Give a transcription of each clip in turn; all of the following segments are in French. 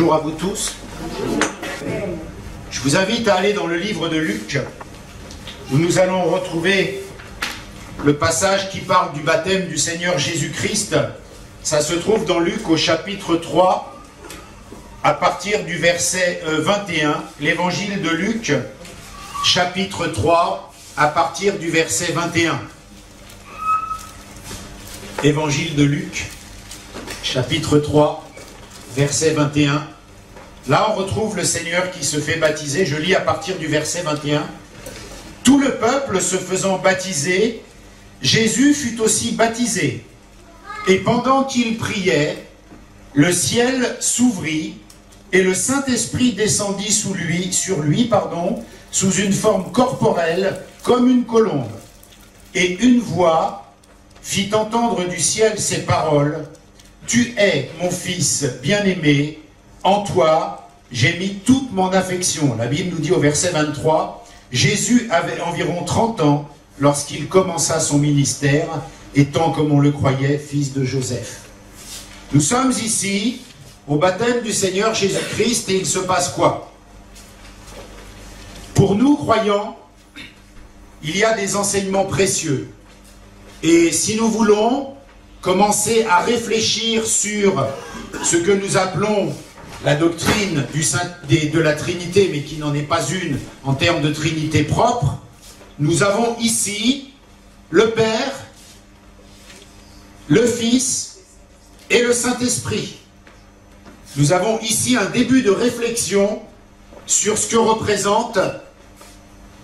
Bonjour à vous tous. Je vous invite à aller dans le livre de Luc, où nous allons retrouver le passage qui parle du baptême du Seigneur Jésus-Christ. Ça se trouve dans Luc au chapitre 3, à partir du verset 21. L'évangile de Luc, chapitre 3, à partir du verset 21. Évangile de Luc, chapitre 3, verset 21. Là, on retrouve le Seigneur qui se fait baptiser. Je lis à partir du verset 21. « Tout le peuple se faisant baptiser, Jésus fut aussi baptisé. Et pendant qu'il priait, le ciel s'ouvrit et le Saint-Esprit descendit sur lui, sous une forme corporelle comme une colombe. Et une voix fit entendre du ciel ces paroles. Tu es mon fils bien-aimé, en toi j'ai mis toute mon affection. » La Bible nous dit au verset 23, Jésus avait environ 30 ans lorsqu'il commença son ministère, étant, comme on le croyait, fils de Joseph. Nous sommes ici au baptême du Seigneur Jésus-Christ et il se passe quoi? Pour nous, croyants, il y a des enseignements précieux. Et si nous voulons commencer à réfléchir sur ce que nous appelons la doctrine de la Trinité, mais qui n'en est pas une en termes de Trinité propre, nous avons ici le Père, le Fils et le Saint-Esprit. Nous avons ici un début de réflexion sur ce que représente,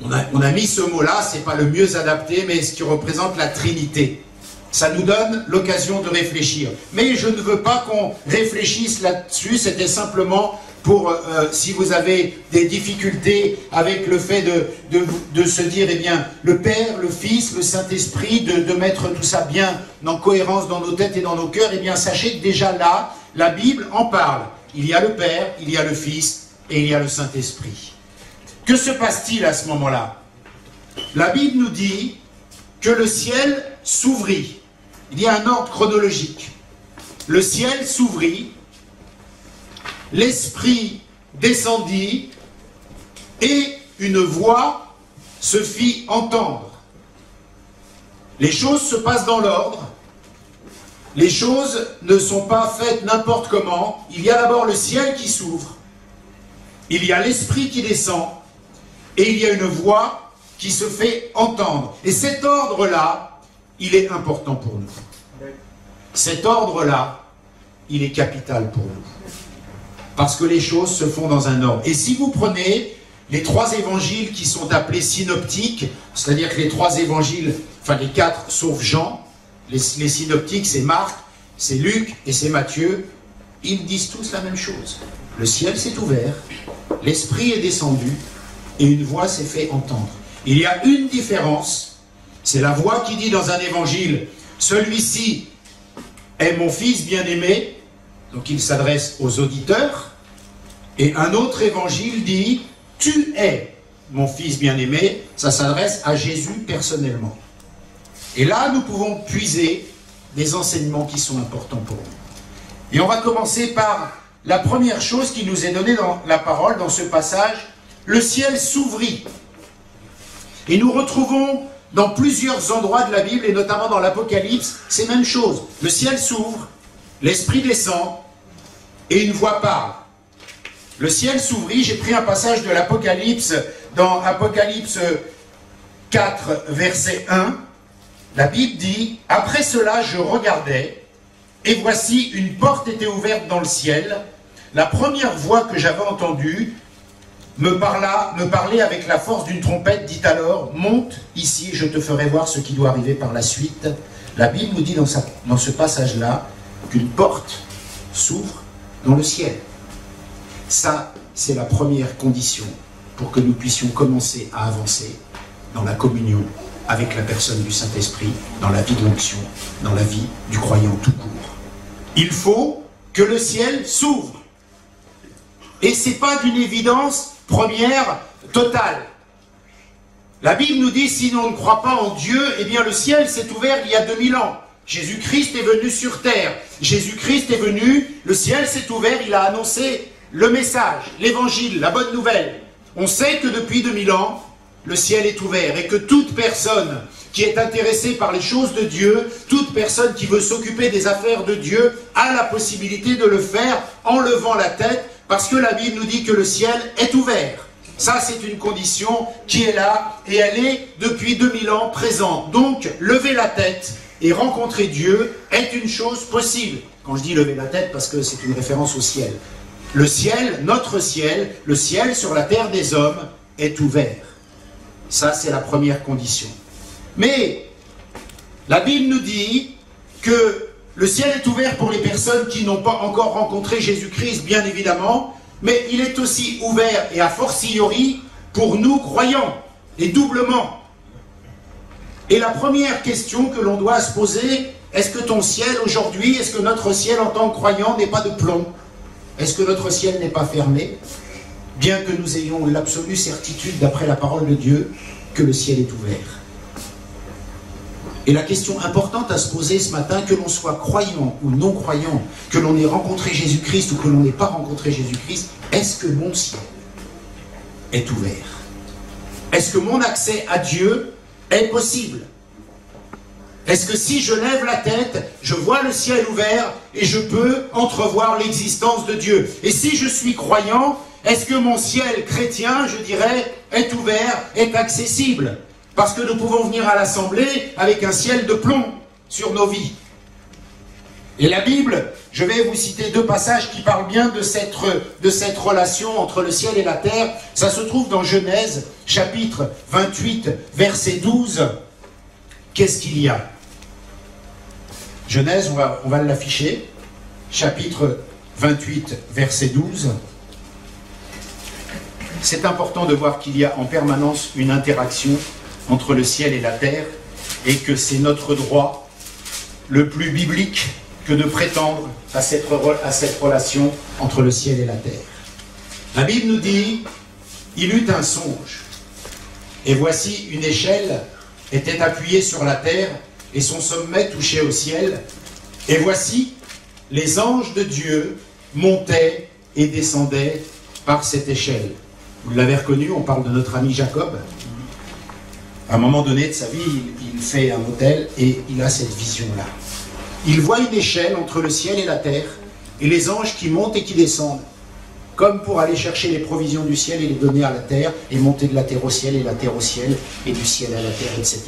on a mis ce mot-là, c'est pas le mieux adapté, mais ce qui représente la Trinité. Ça nous donne l'occasion de réfléchir. Mais je ne veux pas qu'on réfléchisse là-dessus, c'était simplement pour, si vous avez des difficultés avec le fait de se dire, eh bien, le Père, le Fils, le Saint-Esprit, de mettre tout ça bien en cohérence dans nos têtes et dans nos cœurs, eh bien, sachez que déjà là, la Bible en parle. Il y a le Père, il y a le Fils et il y a le Saint-Esprit. Que se passe-t-il à ce moment-là? La Bible nous dit que le ciel s'ouvrit. Il y a un ordre chronologique. Le ciel s'ouvrit, l'Esprit descendit et une voix se fit entendre. Les choses se passent dans l'ordre. Les choses ne sont pas faites n'importe comment. Il y a d'abord le ciel qui s'ouvre, il y a l'Esprit qui descend et il y a une voix qui se fait entendre. Et cet ordre-là, il est important pour nous. Cet ordre-là, il est capital pour nous. Parce que les choses se font dans un ordre. Et si vous prenez les 3 évangiles qui sont appelés synoptiques, c'est-à-dire que les 3 évangiles, enfin les 4 sauf Jean, les synoptiques c'est Marc, c'est Luc et c'est Matthieu, ils disent tous la même chose. Le ciel s'est ouvert, l'Esprit est descendu et une voix s'est fait entendre. Il y a une différence, c'est la voix qui dit dans un évangile, celui-ci est mon fils bien-aimé, donc il s'adresse aux auditeurs, et un autre évangile dit, tu es mon fils bien-aimé, ça s'adresse à Jésus personnellement. Et là, nous pouvons puiser des enseignements qui sont importants pour nous. Et on va commencer par la première chose qui nous est donnée dans la parole, dans ce passage, le ciel s'ouvrit. Et nous retrouvons dans plusieurs endroits de la Bible, et notamment dans l'Apocalypse, c'est la même chose. Le ciel s'ouvre, l'Esprit descend, et une voix parle. Le ciel s'ouvrit, j'ai pris un passage de l'Apocalypse, dans Apocalypse 4, verset 1, la Bible dit, « Après cela, je regardais, et voici, une porte était ouverte dans le ciel. La première voix que j'avais entendue me parlait avec la force d'une trompette, dit alors, monte ici, je te ferai voir ce qui doit arriver par la suite. » La Bible nous dit dans ce passage-là qu'une porte s'ouvre dans le ciel. Ça, c'est la première condition pour que nous puissions commencer à avancer dans la communion avec la personne du Saint-Esprit, dans la vie de l'onction, dans la vie du croyant tout court. Il faut que le ciel s'ouvre. Et ce n'est pas d'une évidence première, totale. La Bible nous dit, si l'on ne croit pas en Dieu, eh bien le ciel s'est ouvert il y a 2000 ans. Jésus-Christ est venu sur terre. Jésus-Christ est venu, le ciel s'est ouvert, il a annoncé le message, l'évangile, la bonne nouvelle. On sait que depuis 2000 ans, le ciel est ouvert et que toute personne qui est intéressée par les choses de Dieu, toute personne qui veut s'occuper des affaires de Dieu, a la possibilité de le faire en levant la tête, parce que la Bible nous dit que le ciel est ouvert. Ça, c'est une condition qui est là, et elle est depuis 2000 ans présente. Donc, lever la tête et rencontrer Dieu est une chose possible. Quand je dis lever la tête, parce que c'est une référence au ciel. Le ciel, notre ciel, le ciel sur la terre des hommes, est ouvert. Ça, c'est la première condition. Mais, la Bible nous dit que le ciel est ouvert pour les personnes qui n'ont pas encore rencontré Jésus-Christ, bien évidemment, mais il est aussi ouvert, et a fortiori, pour nous croyants, et doublement. Et la première question que l'on doit se poser, est-ce que ton ciel aujourd'hui, est-ce que notre ciel en tant que croyant n'est pas de plomb? Est-ce que notre ciel n'est pas fermé? Bien que nous ayons l'absolue certitude, d'après la parole de Dieu, que le ciel est ouvert. Et la question importante à se poser ce matin, que l'on soit croyant ou non croyant, que l'on ait rencontré Jésus-Christ ou que l'on n'ait pas rencontré Jésus-Christ, est-ce que mon ciel est ouvert? Est-ce que mon accès à Dieu est possible? Est-ce que si je lève la tête, je vois le ciel ouvert et je peux entrevoir l'existence de Dieu? Et si je suis croyant, est-ce que mon ciel chrétien, je dirais, est ouvert, est accessible? Parce que nous pouvons venir à l'assemblée avec un ciel de plomb sur nos vies. Et la Bible, je vais vous citer deux passages qui parlent bien de cette relation entre le ciel et la terre. Ça se trouve dans Genèse, chapitre 28, verset 12. Qu'est-ce qu'il y a? Genèse, on va l'afficher. Chapitre 28, verset 12. C'est important de voir qu'il y a en permanence une interaction entre le ciel et la terre, et que c'est notre droit le plus biblique que de prétendre à cette relation entre le ciel et la terre. La Bible nous dit, il eut un songe, et voici une échelle était appuyée sur la terre, et son sommet touchait au ciel, et voici les anges de Dieu montaient et descendaient par cette échelle. Vous l'avez reconnu, on parle de notre ami Jacob. À un moment donné de sa vie, il fait un autel et il a cette vision-là. Il voit une échelle entre le ciel et la terre, et les anges qui montent et qui descendent, comme pour aller chercher les provisions du ciel et les donner à la terre, et monter de la terre au ciel, et la terre au ciel, et du ciel à la terre, etc.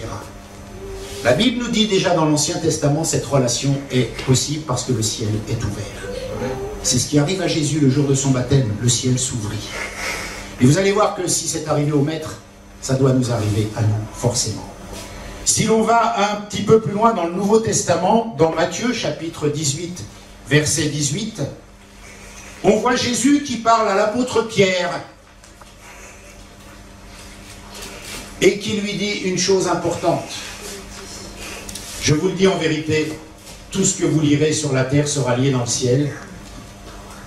La Bible nous dit déjà dans l'Ancien Testament, cette relation est possible parce que le ciel est ouvert. C'est ce qui arrive à Jésus le jour de son baptême, le ciel s'ouvrit. Et vous allez voir que si c'est arrivé au Maître, ça doit nous arriver à nous, forcément. Si l'on va un petit peu plus loin dans le Nouveau Testament, dans Matthieu, chapitre 18, verset 18, on voit Jésus qui parle à l'apôtre Pierre et qui lui dit une chose importante. Je vous le dis en vérité, tout ce que vous lirez sur la terre sera lié dans le ciel,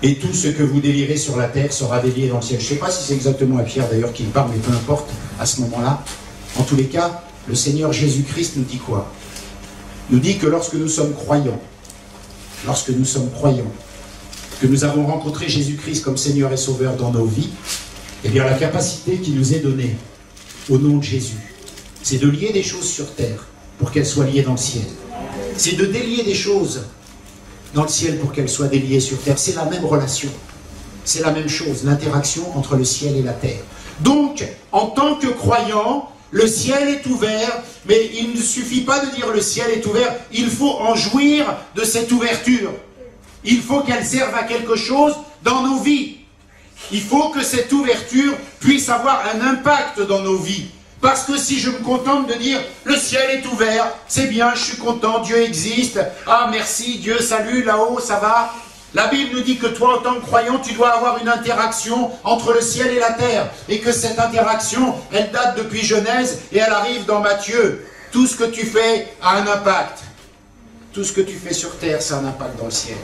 et tout ce que vous délirez sur la terre sera délié dans le ciel. Je ne sais pas si c'est exactement à Pierre d'ailleurs qu'il parle, mais peu importe, à ce moment-là. En tous les cas, le Seigneur Jésus-Christ nous dit quoi? Nous dit que lorsque nous sommes croyants, que nous avons rencontré Jésus-Christ comme Seigneur et Sauveur dans nos vies, eh bien la capacité qui nous est donnée, au nom de Jésus, c'est de lier des choses sur terre pour qu'elles soient liées dans le ciel. C'est de délier des choses dans le ciel pour qu'elles soient déliées sur terre. C'est la même relation. C'est la même chose, l'interaction entre le ciel et la terre. Donc, en tant que croyant, le ciel est ouvert, mais il ne suffit pas de dire le ciel est ouvert, il faut en jouir de cette ouverture. Il faut qu'elle serve à quelque chose dans nos vies. Il faut que cette ouverture puisse avoir un impact dans nos vies. Parce que si je me contente de dire « le ciel est ouvert, c'est bien, je suis content, Dieu existe, ah merci, Dieu, salut, là-haut, ça va ?» La Bible nous dit que toi, en tant que croyant, tu dois avoir une interaction entre le ciel et la terre. Et que cette interaction, elle date depuis Genèse et elle arrive dans Matthieu. Tout ce que tu fais a un impact. Tout ce que tu fais sur terre, ça a un impact dans le ciel.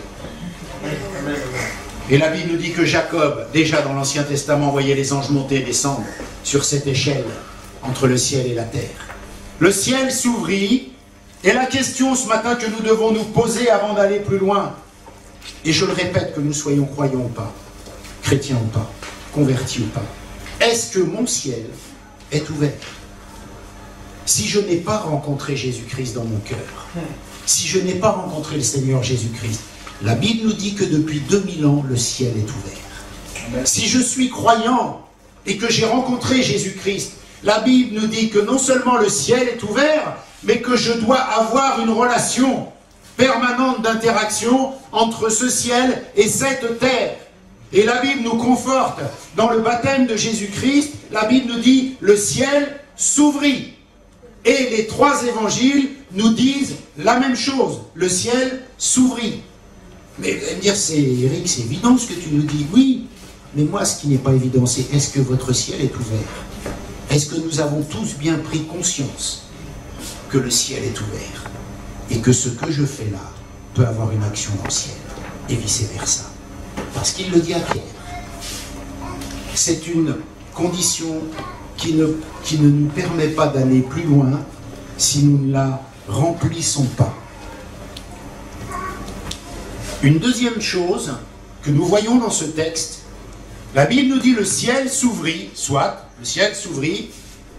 Et la Bible nous dit que Jacob, déjà dans l'Ancien Testament, voyait les anges monter et descendre sur cette échelle entre le ciel et la terre. Le ciel s'ouvrit, et la question ce matin que nous devons nous poser avant d'aller plus loin, et je le répète, que nous soyons croyants ou pas, chrétien ou pas, converti ou pas, est-ce que mon ciel est ouvert? Si je n'ai pas rencontré Jésus-Christ dans mon cœur, si je n'ai pas rencontré le Seigneur Jésus-Christ, la Bible nous dit que depuis 2000 ans, le ciel est ouvert. Si je suis croyant et que j'ai rencontré Jésus-Christ, la Bible nous dit que non seulement le ciel est ouvert, mais que je dois avoir une relation permanente d'interaction entre ce ciel et cette terre. Et la Bible nous conforte. Dans le baptême de Jésus-Christ, la Bible nous dit « le ciel s'ouvrit ». Et les 3 évangiles nous disent la même chose, le ciel s'ouvrit. Mais vous allez me dire, Eric, c'est évident ce que tu nous dis. Oui, mais moi ce qui n'est pas évident, c'est est-ce que votre ciel est ouvert? Est-ce que nous avons tous bien pris conscience que le ciel est ouvert et que ce que je fais là peut avoir une action dans le ciel et vice-versa? Parce qu'il le dit à Pierre. C'est une condition qui ne nous permet pas d'aller plus loin si nous ne la remplissons pas. Une deuxième chose que nous voyons dans ce texte, la Bible nous dit le ciel s'ouvrit, soit, le ciel s'ouvrit,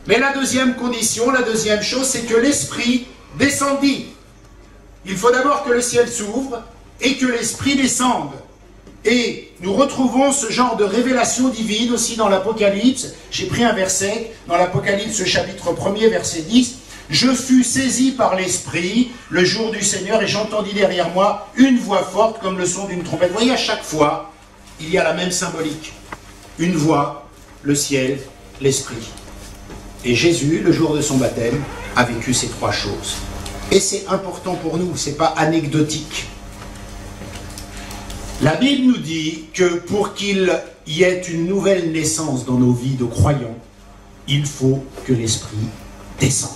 mais la deuxième condition, la deuxième chose, c'est que l'Esprit descendit. Il faut d'abord que le ciel s'ouvre et que l'Esprit descende. Et nous retrouvons ce genre de révélation divine aussi dans l'Apocalypse. J'ai pris un verset dans l'Apocalypse chapitre 1er, verset 10. « Je fus saisi par l'Esprit le jour du Seigneur et j'entendis derrière moi une voix forte comme le son d'une trompette. » Vous voyez, à chaque fois, il y a la même symbolique. Une voix, le ciel, l'Esprit. Et Jésus, le jour de son baptême, a vécu ces 3 choses. Et c'est important pour nous, ce n'est pas anecdotique. La Bible nous dit que pour qu'il y ait une nouvelle naissance dans nos vies de croyants, il faut que l'Esprit descende.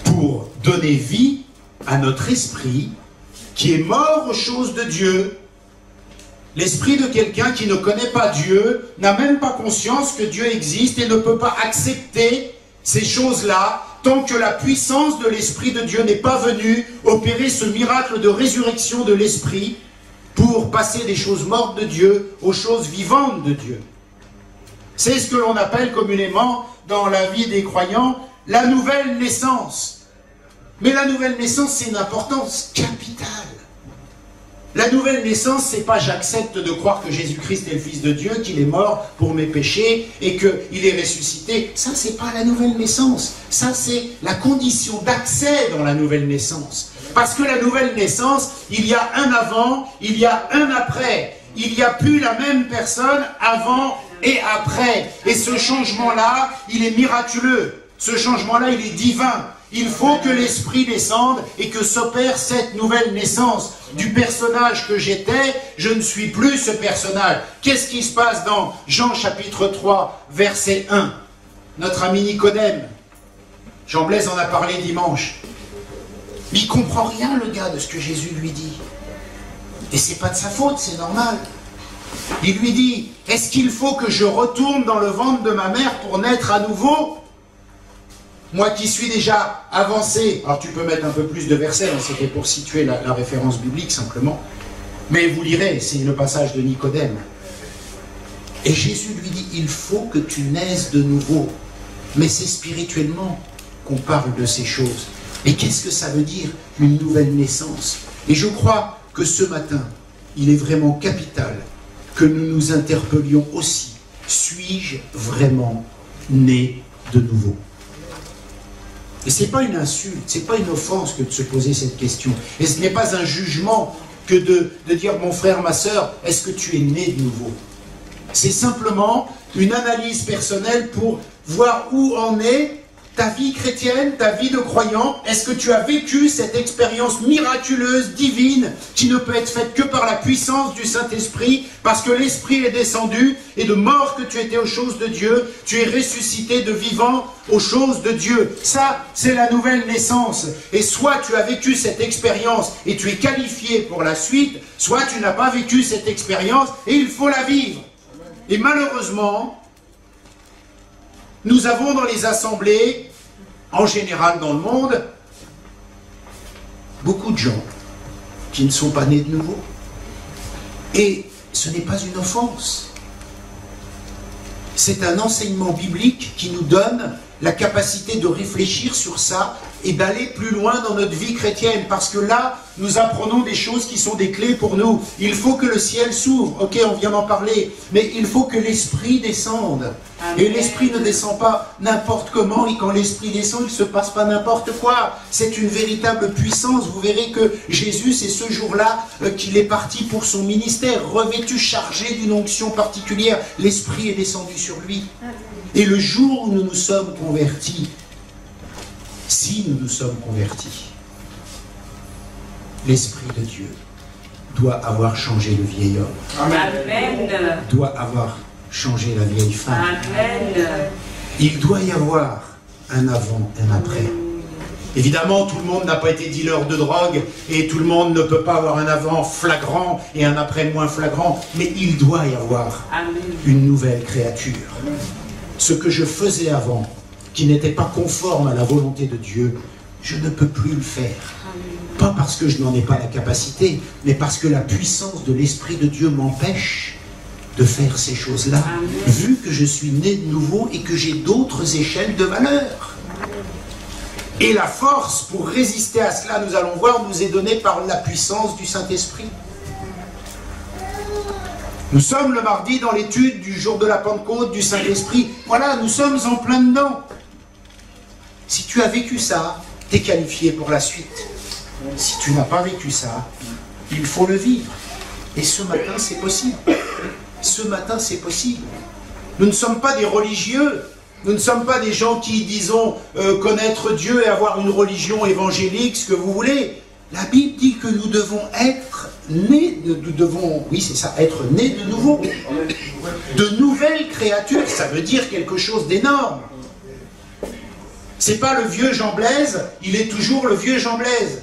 Pour donner vie à notre esprit qui est mort aux choses de Dieu. L'esprit de quelqu'un qui ne connaît pas Dieu, n'a même pas conscience que Dieu existe et ne peut pas accepter ces choses-là tant que la puissance de l'Esprit de Dieu n'est pas venue opérer ce miracle de résurrection de l'Esprit pour passer des choses mortes de Dieu aux choses vivantes de Dieu. C'est ce que l'on appelle communément dans la vie des croyants la nouvelle naissance. Mais la nouvelle naissance, c'est une importance capitale. La nouvelle naissance, c'est pas j'accepte de croire que Jésus-Christ est le Fils de Dieu, qu'il est mort pour mes péchés et qu'il est ressuscité. Ça, c'est pas la nouvelle naissance. Ça, c'est la condition d'accès dans la nouvelle naissance. Parce que la nouvelle naissance, il y a un avant, il y a un après. Il n'y a plus la même personne avant et après. Et ce changement-là, il est miraculeux. Ce changement-là, il est divin. Il faut que l'Esprit descende et que s'opère cette nouvelle naissance. Du personnage que j'étais, je ne suis plus ce personnage. Qu'est-ce qui se passe dans Jean chapitre 3, verset 1? Notre ami Nicodème, Jean Blaise en a parlé dimanche. Mais il ne comprend rien, le gars, de ce que Jésus lui dit. Et c'est pas de sa faute, c'est normal. Il lui dit, est-ce qu'il faut que je retourne dans le ventre de ma mère pour naître à nouveau? Moi qui suis déjà avancé, alors tu peux mettre un peu plus de versets, hein, c'était pour situer la référence biblique simplement, mais vous lirez, c'est le passage de Nicodème. Et Jésus lui dit, il faut que tu naisses de nouveau. Mais c'est spirituellement qu'on parle de ces choses. Et qu'est-ce que ça veut dire, une nouvelle naissance? Et je crois que ce matin, il est vraiment capital que nous nous interpellions aussi. Suis-je vraiment né de nouveau? Et ce n'est pas une insulte, ce n'est pas une offense que de se poser cette question. Et ce n'est pas un jugement que de dire, mon frère, ma sœur, est-ce que tu es né de nouveau? C'est simplement une analyse personnelle pour voir où en est ta vie chrétienne, ta vie de croyant. Est-ce que tu as vécu cette expérience miraculeuse, divine, qui ne peut être faite que par la puissance du Saint-Esprit, parce que l'Esprit est descendu, et de mort que tu étais aux choses de Dieu, tu es ressuscité de vivant aux choses de Dieu. Ça, c'est la nouvelle naissance. Et soit tu as vécu cette expérience et tu es qualifié pour la suite, soit tu n'as pas vécu cette expérience et il faut la vivre. Et malheureusement, nous avons dans les assemblées, en général dans le monde, beaucoup de gens qui ne sont pas nés de nouveau. Et ce n'est pas une offense. C'est un enseignement biblique qui nous donne la capacité de réfléchir sur ça et d'aller plus loin dans notre vie chrétienne. Parce que là, nous apprenons des choses qui sont des clés pour nous. Il faut que le ciel s'ouvre. Ok, on vient d'en parler. Mais il faut que l'Esprit descende. Amen. Et l'Esprit ne descend pas n'importe comment. Et quand l'Esprit descend, il ne se passe pas n'importe quoi. C'est une véritable puissance. Vous verrez que Jésus, c'est ce jour-là qu'il est parti pour son ministère. Revêtu, chargé d'une onction particulière. L'Esprit est descendu sur lui. Amen. Et le jour où nous nous sommes convertis, si nous nous sommes convertis, l'Esprit de Dieu doit avoir changé le vieil homme. Amen. Doit avoir changé la vieille femme. Amen. Il doit y avoir un avant, un après. Évidemment, tout le monde n'a pas été dealer de drogue et tout le monde ne peut pas avoir un avant flagrant et un après moins flagrant, mais il doit y avoir une nouvelle créature. Ce que je faisais avant, qui n'était pas conforme à la volonté de Dieu, je ne peux plus le faire. Pas parce que je n'en ai pas la capacité, mais parce que la puissance de l'Esprit de Dieu m'empêche de faire ces choses-là, vu que je suis né de nouveau et que j'ai d'autres échelles de valeur. Et la force pour résister à cela, nous allons voir, nous est donnée par la puissance du Saint-Esprit. Nous sommes le mardi dans l'étude du jour de la Pentecôte, du Saint-Esprit. Voilà, nous sommes en plein dedans. Si tu as vécu ça, tu es qualifié pour la suite. Si tu n'as pas vécu ça, il faut le vivre. Et ce matin, c'est possible. Ce matin, c'est possible. Nous ne sommes pas des religieux. Nous ne sommes pas des gens qui, disons, connaître Dieu et avoir une religion évangélique, ce que vous voulez. La Bible dit que nous devons être nés, être nés de nouveau. De nouvelles créatures, ça veut dire quelque chose d'énorme. C'est pas le vieux Jean Blaise, il est toujours le vieux Jean Blaise.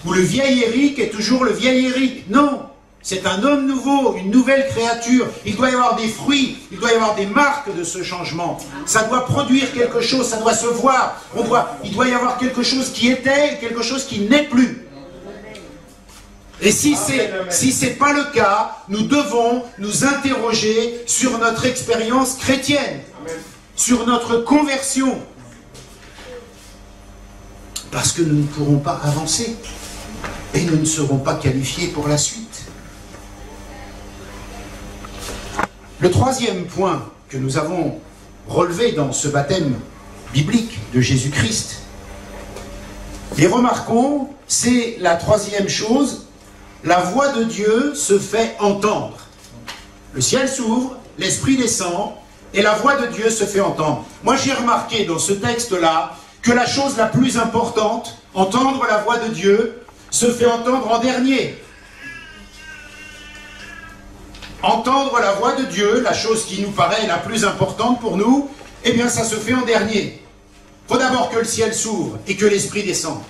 Ou le vieil Éric est toujours le vieil Éric. Non, c'est un homme nouveau, une nouvelle créature. Il doit y avoir des fruits, il doit y avoir des marques de ce changement. Ça doit produire quelque chose, ça doit se voir. Il doit y avoir quelque chose qui était et quelque chose qui n'est plus. Et si c'est pas le cas, nous devons nous interroger sur notre expérience chrétienne, sur notre conversion. Parce que nous ne pourrons pas avancer et nous ne serons pas qualifiés pour la suite. Le troisième point que nous avons relevé dans ce baptême biblique de Jésus-Christ, et remarquons, c'est la troisième chose, la voix de Dieu se fait entendre. Le ciel s'ouvre, l'Esprit descend, et la voix de Dieu se fait entendre. Moi j'ai remarqué dans ce texte-là que la chose la plus importante, entendre la voix de Dieu, se fait entendre en dernier. Entendre la voix de Dieu, la chose qui nous paraît la plus importante pour nous, eh bien ça se fait en dernier. Il faut d'abord que le ciel s'ouvre et que l'Esprit descende.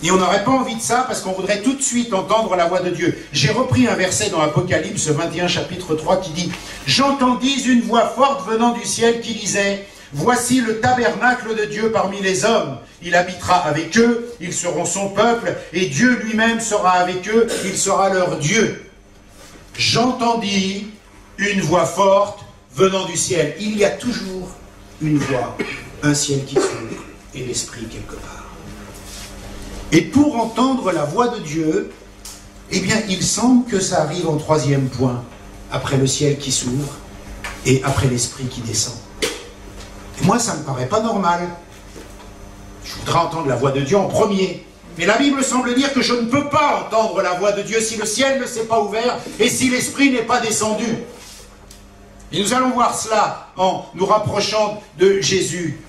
Et on n'aurait pas envie de ça parce qu'on voudrait tout de suite entendre la voix de Dieu. J'ai repris un verset dans Apocalypse 21, chapitre 3, qui dit « J'entendis une voix forte venant du ciel qui disait « Voici le tabernacle de Dieu parmi les hommes. Il habitera avec eux, ils seront son peuple, et Dieu lui-même sera avec eux, il sera leur Dieu. » J'entendis une voix forte venant du ciel. Il y a toujours une voix, un ciel qui s'ouvre et l'Esprit quelque part. Et pour entendre la voix de Dieu, eh bien, il semble que ça arrive en troisième point, après le ciel qui s'ouvre et après l'Esprit qui descend. Et moi, ça ne me paraît pas normal. Je voudrais entendre la voix de Dieu en premier. Mais la Bible semble dire que je ne peux pas entendre la voix de Dieu si le ciel ne s'est pas ouvert et si l'Esprit n'est pas descendu. Et nous allons voir cela en nous rapprochant de Jésus.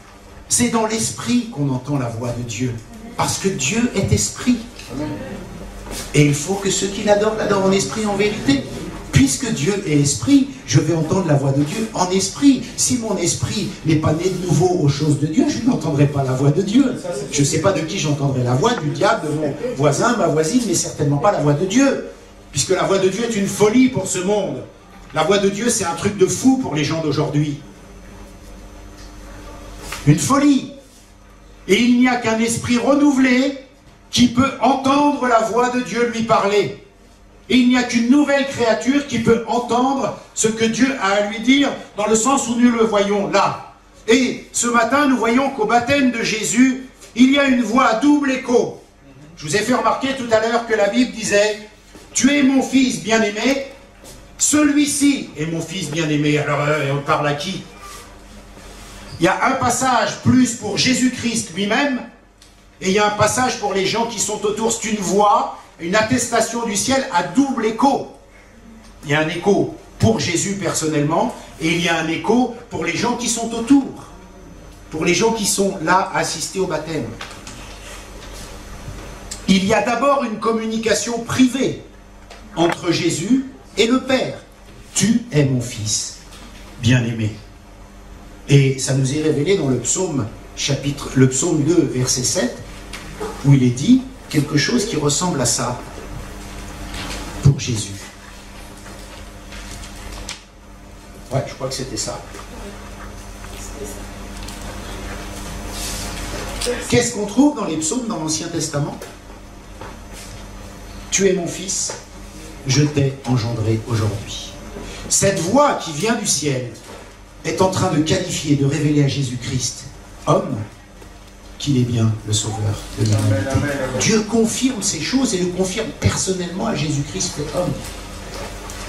C'est dans l'Esprit qu'on entend la voix de Dieu. Parce que Dieu est Esprit. Et il faut que ceux qui l'adorent, l'adorent en esprit, en vérité. Puisque Dieu est Esprit, je vais entendre la voix de Dieu en esprit. Si mon esprit n'est pas né de nouveau aux choses de Dieu, je n'entendrai pas la voix de Dieu. Je ne sais pas de qui j'entendrai la voix, du diable, de mon voisin, ma voisine, mais certainement pas la voix de Dieu. Puisque la voix de Dieu est une folie pour ce monde. La voix de Dieu, c'est un truc de fou pour les gens d'aujourd'hui. Une folie. Et il n'y a qu'un esprit renouvelé qui peut entendre la voix de Dieu lui parler. Et il n'y a qu'une nouvelle créature qui peut entendre ce que Dieu a à lui dire, dans le sens où nous le voyons là. Et ce matin, nous voyons qu'au baptême de Jésus, il y a une voix à double écho. Je vous ai fait remarquer tout à l'heure que la Bible disait « Tu es mon fils bien-aimé, celui-ci est mon fils bien-aimé. » Alors, on parle à qui? Il y a un passage plus pour Jésus-Christ lui-même, et il y a un passage pour les gens qui sont autour. C'est une voix, une attestation du ciel à double écho. Il y a un écho pour Jésus personnellement, et il y a un écho pour les gens qui sont autour, pour les gens qui sont là à assister au baptême. Il y a d'abord une communication privée entre Jésus et le Père. Tu es mon fils bien-aimé. Et ça nous est révélé dans le psaume 2, verset 7, où il est dit quelque chose qui ressemble à ça pour Jésus. Ouais, je crois que c'était ça. Qu'est-ce qu'on trouve dans les psaumes dans l'Ancien Testament? Tu es mon fils, je t'ai engendré aujourd'hui. Cette voix qui vient du ciel est en train de qualifier, de révéler à Jésus-Christ, homme, qu'il est bien le sauveur de l'humanité. Dieu confirme ces choses et le confirme personnellement à Jésus-Christ fait homme.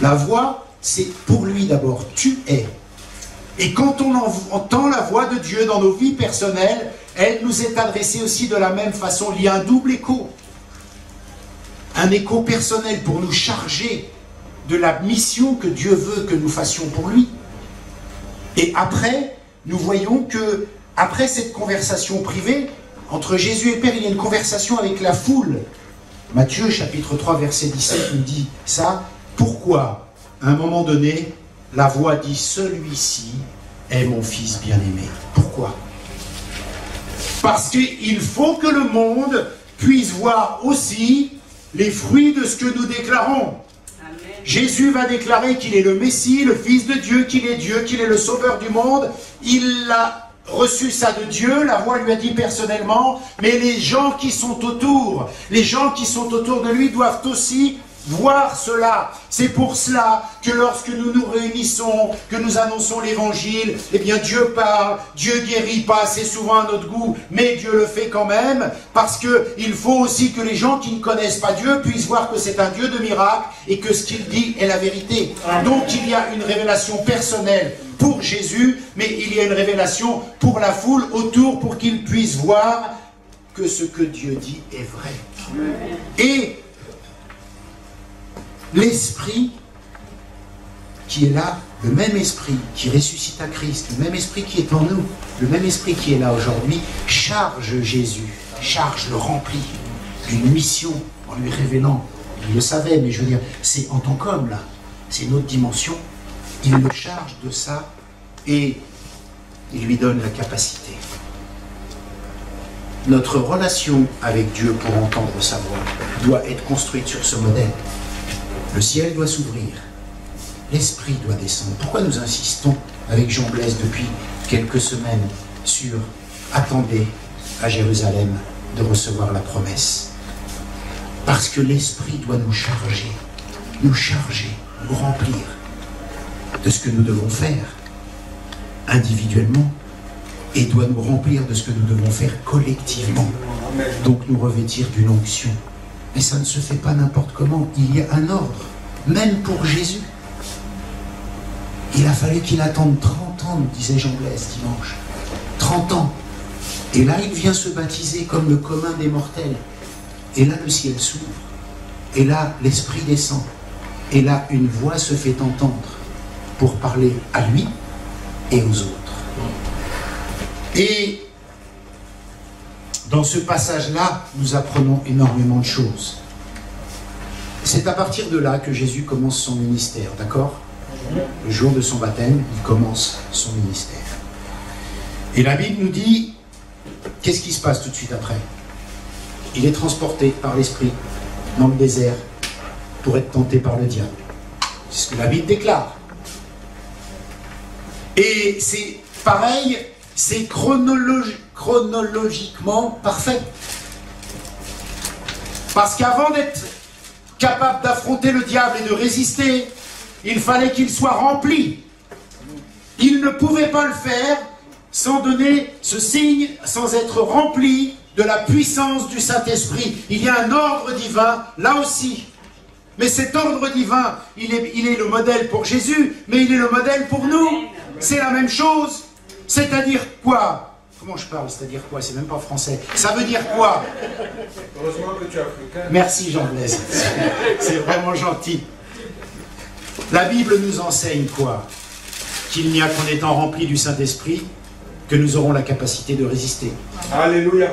La voix, c'est pour lui d'abord, tu es. Et quand on entend la voix de Dieu dans nos vies personnelles, elle nous est adressée aussi de la même façon. Il y a un double écho. Un écho personnel pour nous charger de la mission que Dieu veut que nous fassions pour lui. Et après, nous voyons que, après cette conversation privée, entre Jésus et le Père, il y a une conversation avec la foule. Matthieu, chapitre 3, verset 17, nous dit ça. Pourquoi, à un moment donné, la voix dit « Celui-ci est mon fils bien-aimé ». Pourquoi? Parce qu'il faut que le monde puisse voir aussi les fruits de ce que nous déclarons. Amen. Jésus va déclarer qu'il est le Messie, le Fils de Dieu, qu'il est le Sauveur du monde. Il a reçu ça de Dieu, la voix lui a dit personnellement, mais les gens qui sont autour de lui doivent aussi voir cela. C'est pour cela que lorsque nous nous réunissons, que nous annonçons l'évangile, eh bien Dieu parle, Dieu guérit pas assez souvent à notre goût, mais Dieu le fait quand même, parce qu'il faut aussi que les gens qui ne connaissent pas Dieu puissent voir que c'est un Dieu de miracles et que ce qu'il dit est la vérité. Donc il y a une révélation personnelle pour Jésus, mais il y a une révélation pour la foule autour pour qu'ils puissent voir que ce que Dieu dit est vrai. Et l'Esprit qui est là, le même Esprit qui ressuscite à Christ, le même Esprit qui est en nous, le même Esprit qui est là aujourd'hui, charge Jésus, le remplit d'une mission en lui révélant. Il le savait, mais je veux dire, c'est en tant qu'homme là, c'est une autre dimension. Il le charge de ça et il lui donne la capacité. Notre relation avec Dieu pour entendre sa voix doit être construite sur ce modèle. Le ciel doit s'ouvrir, l'Esprit doit descendre. Pourquoi nous insistons avec Jean Blaise depuis quelques semaines sur « Attendez à Jérusalem de recevoir la promesse ». Parce que l'Esprit doit nous charger, nous remplir de ce que nous devons faire individuellement et doit nous remplir de ce que nous devons faire collectivement. Donc nous revêtir d'une onction. Mais ça ne se fait pas n'importe comment. Il y a un ordre, même pour Jésus. Il a fallu qu'il attende 30 ans, disait Jean Blaise dimanche. 30 ans. Et là, il vient se baptiser comme le commun des mortels. Et là, le ciel s'ouvre. Et là, l'Esprit descend. Et là, une voix se fait entendre pour parler à lui et aux autres. Et dans ce passage-là, nous apprenons énormément de choses. C'est à partir de là que Jésus commence son ministère, d'accord? Le jour de son baptême, il commence son ministère. Et la Bible nous dit, qu'est-ce qui se passe tout de suite après? Il est transporté par l'Esprit dans le désert pour être tenté par le diable. C'est ce que la Bible déclare. Et c'est pareil, c'est chronologiquement parfait. Parce qu'avant d'être capable d'affronter le diable et de résister, il fallait qu'il soit rempli. Il ne pouvait pas le faire sans donner ce signe, sans être rempli de la puissance du Saint-Esprit. Il y a un ordre divin, là aussi. Mais cet ordre divin, il est le modèle pour Jésus, mais il est le modèle pour nous. C'est la même chose. C'est-à-dire quoi? Comment je parle? C'est-à-dire quoi? C'est même pas français. Ça veut dire quoi? Heureusement que tu es africain. Merci Jean-Blaise. C'est vraiment gentil. La Bible nous enseigne quoi? Qu'il n'y a qu'en étant rempli du Saint-Esprit que nous aurons la capacité de résister. Alléluia.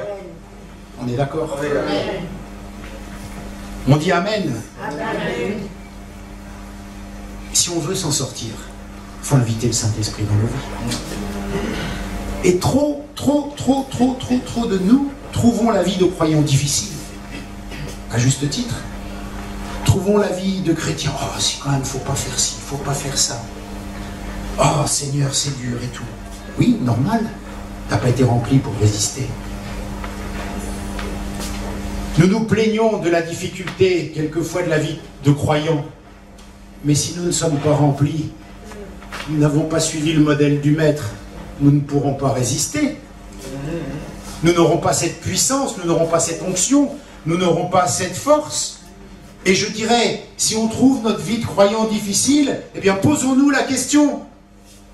On est d'accord? Amen. On dit Amen. Amen. Si on veut s'en sortir, il faut inviter le Saint-Esprit dans nos vies. Et trop de nous trouvons la vie de croyants difficile. À juste titre. Trouvons la vie de chrétiens. Oh, c'est quand même, il ne faut pas faire ci, il ne faut pas faire ça. Oh, Seigneur, c'est dur et tout. Oui, normal. Tu n'as pas été rempli pour résister. Nous nous plaignons de la difficulté, quelquefois, de la vie de croyants. Mais si nous ne sommes pas remplis, nous n'avons pas suivi le modèle du Maître, nous ne pourrons pas résister. Nous n'aurons pas cette puissance, nous n'aurons pas cette onction, nous n'aurons pas cette force. Et je dirais, si on trouve notre vie de croyant difficile, eh bien posons-nous la question.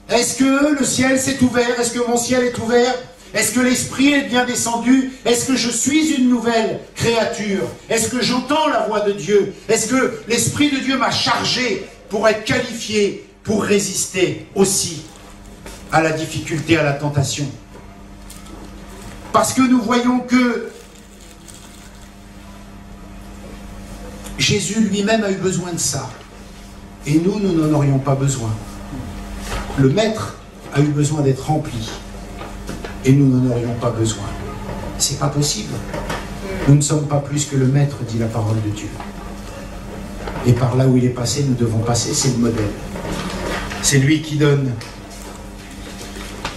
Est-ce que le ciel s'est ouvert? Est-ce que mon ciel est ouvert? Est-ce que l'Esprit est bien descendu? Est-ce que je suis une nouvelle créature? Est-ce que j'entends la voix de Dieu? Est-ce que l'Esprit de Dieu m'a chargé pour être qualifié, pour résister aussi à la difficulté, à la tentation? Parce que nous voyons que Jésus lui-même a eu besoin de ça. Et nous, nous n'en aurions pas besoin. Le Maître a eu besoin d'être rempli. Et nous n'en aurions pas besoin. C'est pas possible. Nous ne sommes pas plus que le Maître, dit la parole de Dieu. Et par là où il est passé, nous devons passer, c'est le modèle. C'est lui qui donne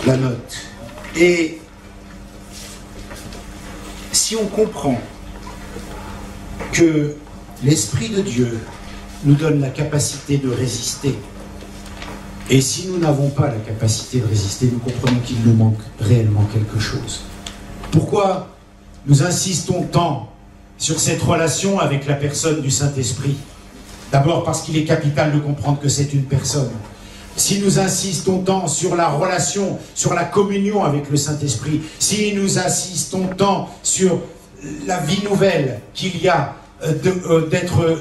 la note. Et si on comprend que l'Esprit de Dieu nous donne la capacité de résister, et si nous n'avons pas la capacité de résister, nous comprenons qu'il nous manque réellement quelque chose. Pourquoi nous insistons tant sur cette relation avec la personne du Saint-Esprit? D'abord parce qu'il est capital de comprendre que c'est une personne. Si nous insistons tant sur la relation, sur la communion avec le Saint-Esprit, si nous insistons tant sur la vie nouvelle qu'il y a d'être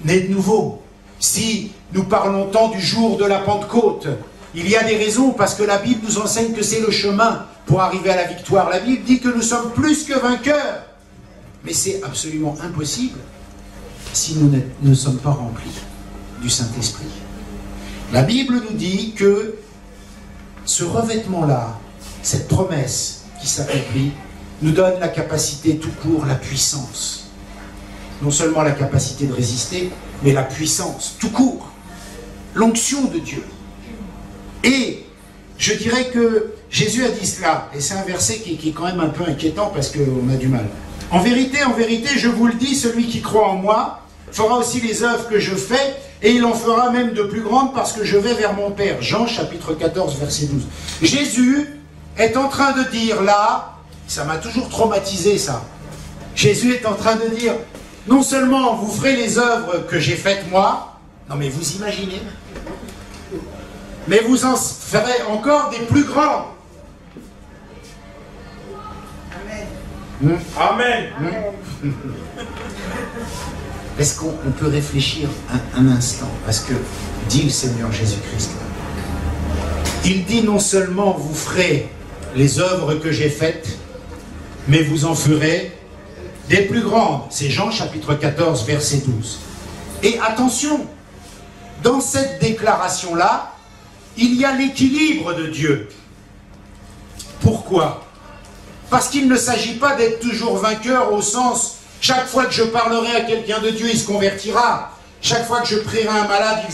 né de nouveau, si nous parlons tant du jour de la Pentecôte, il y a des raisons, parce que la Bible nous enseigne que c'est le chemin pour arriver à la victoire. La Bible dit que nous sommes plus que vainqueurs. Mais c'est absolument impossible si nous ne sommes pas remplis du Saint-Esprit. La Bible nous dit que ce revêtement-là, cette promesse qui s'accomplit, nous donne la capacité tout court, la puissance. Non seulement la capacité de résister, mais la puissance tout court. L'onction de Dieu. Et je dirais que Jésus a dit cela, et c'est un verset qui est quand même un peu inquiétant parce qu'on a du mal. En vérité, je vous le dis, celui qui croit en moi fera aussi les œuvres que je fais, et il en fera même de plus grandes parce que je vais vers mon Père. Jean chapitre 14, verset 12. Jésus est en train de dire là, ça m'a toujours traumatisé ça, Jésus est en train de dire, non seulement vous ferez les œuvres que j'ai faites moi, non mais vous imaginez, mais vous en ferez encore des plus grands. Amen. Amen. Est-ce qu'on peut réfléchir un instant à ce que dit le Seigneur Jésus-Christ? Il dit non seulement vous ferez les œuvres que j'ai faites, mais vous en ferez des plus grandes. C'est Jean chapitre 14, verset 12. Et attention, dans cette déclaration-là, il y a l'équilibre de Dieu. Pourquoi? Parce qu'il ne s'agit pas d'être toujours vainqueur au sens, chaque fois que je parlerai à quelqu'un de Dieu, il se convertira. Chaque fois que je prierai un malade,